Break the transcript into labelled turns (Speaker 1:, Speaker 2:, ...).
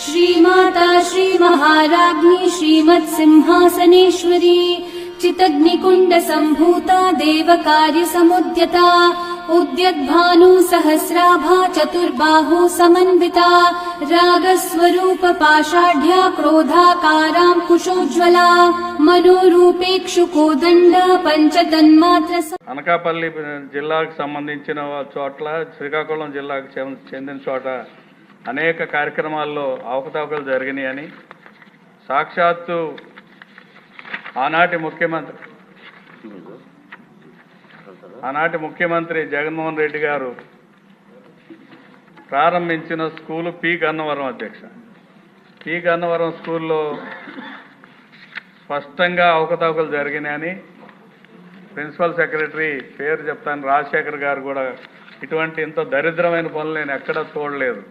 Speaker 1: श्रीमाता श्रीमहाराज्ञी श्रीमत्सिंहासनेश्वरी चितग्निकुण्ड सम्भूता देवकार्यसमुद्यता उद्यद्भानु सहस्राभा चतुर्बाहु समन्विता रागस्वरूप पाषाढ्या क्रोधाकारां कुशोज्ज्वला मनोरूपेक्षुकोदण्ड पंचतन्मात्र।
Speaker 2: అనకాపల్లి జిల్లాకు సంబంధించిన చోట్ల శ్రీకాకుళం జిల్లాకు చెందిన చోట అనేక కార్యక్రమాల్లో అవకతవకలు జరిగినాయని సాక్షాత్తు ఆనాటి ముఖ్యమంత్రి జగన్మోహన్ రెడ్డి గారు ప్రారంభించిన స్కూలు పి గన్నవరం అధ్యక్ష. పి గన్నవరం స్కూల్లో స్పష్టంగా అవకతవకలు జరిగినాయని ప్రిన్సిపల్ సెక్రటరీ పేరు చెప్తాను రాజశేఖర్ గారు కూడా ఇటువంటి ఇంత దరిద్రమైన పనులు నేను ఎక్కడా చూడలేదు.